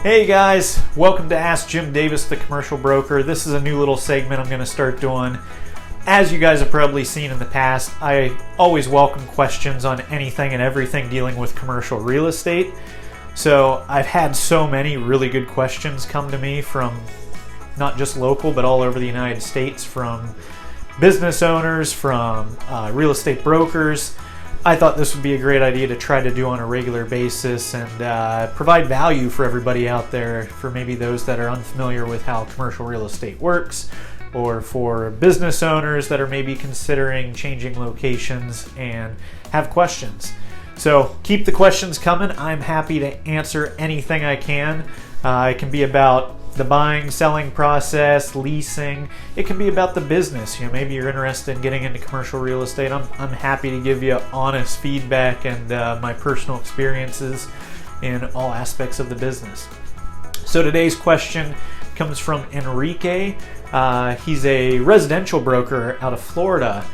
Hey guys, welcome to Ask Jim Davis, the commercial broker. This is a new little segment I'm going to start doing. As you guys have probably seen in the past, I always welcome questions on anything and everything dealing with commercial real estate. So I've had so many really good questions come to me from not just local, but all over the United States, from business owners, from real estate brokers. I thought this would be a great idea to try to do on a regular basis and provide value for everybody out there, for maybe those that are unfamiliar with how commercial real estate works, or for business owners that are maybe considering changing locations and have questions. So keep the questions coming. I'm happy to answer anything I can. It can be about the buying, selling process, leasing. It can be about the business. Maybe you're interested in getting into commercial real estate. I'm happy to give you honest feedback and my personal experiences in all aspects of the business. So today's question comes from Enrique. He's a residential broker out of Florida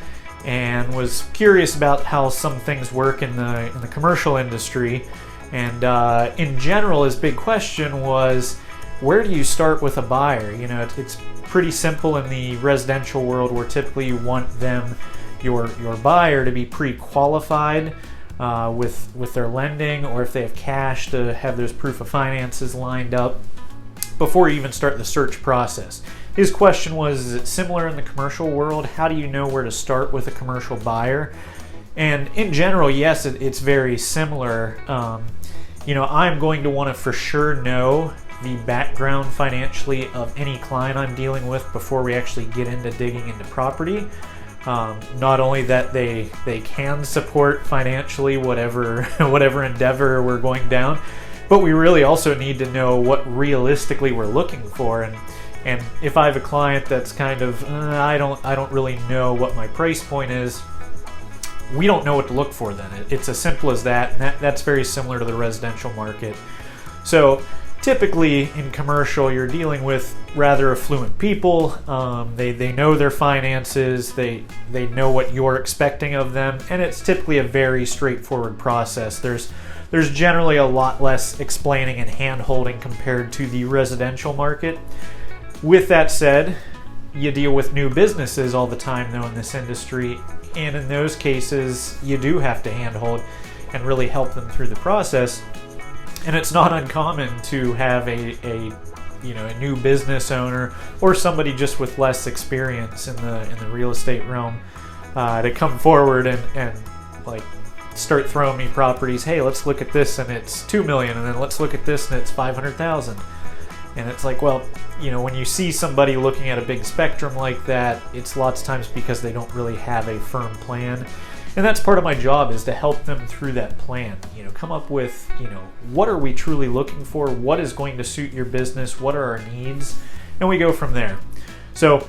and was curious about how some things work in the commercial industry. And in general, his big question was, where do you start with a buyer? It's pretty simple in the residential world, where typically you want your buyer to be pre-qualified with their lending, or if they have cash, to have those proof of finances lined up before you even start the search process. His question was, is it similar in the commercial world? How do you know where to start with a commercial buyer? And in general, yes, it's very similar. I'm going to want to for sure know the background financially of any client I'm dealing with before we actually get into digging into property. Not only that they can support financially whatever endeavor we're going down, but we really also need to know what realistically we're looking for. And if I have a client that's kind of I don't really know what my price point is, we don't know what to look for then. It's as simple as that. And that's very similar to the residential market. So typically in commercial, you're dealing with rather affluent people. They know their finances. They know what you're expecting of them, and it's typically a very straightforward process. There's generally a lot less explaining and hand-holding compared to the residential market. With that said, you deal with new businesses all the time though in this industry, and in those cases you do have to handhold and really help them through the process. And it's not uncommon to have a new business owner or somebody just with less experience in the real estate realm to come forward and like start throwing me properties. Hey, let's look at this and it's $2 million, and then let's look at this and it's $500,000. And it's like, well, when you see somebody looking at a big spectrum like that, it's lots of times because they don't really have a firm plan. And that's part of my job, is to help them through that plan. Come up with, what are we truly looking for? What is going to suit your business? What are our needs? And we go from there. So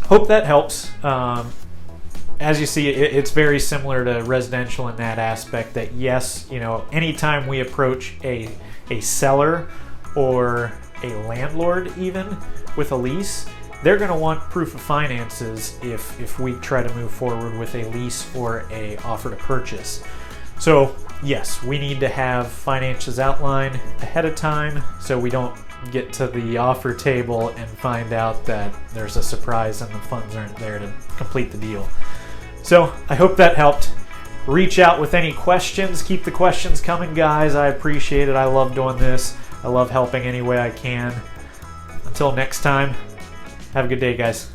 hope that helps. As you see, it's very similar to residential in that aspect, that yes, anytime we approach a seller or a landlord even with a lease, they're going to want proof of finances if we try to move forward with a lease or a offer to purchase. So yes, we need to have finances outlined ahead of time so we don't get to the offer table and find out that there's a surprise and the funds aren't there to complete the deal. So I hope that helped. Reach out with any questions. Keep the questions coming, guys. I appreciate it. I love doing this. I love helping any way I can. Until next time, have a good day, guys.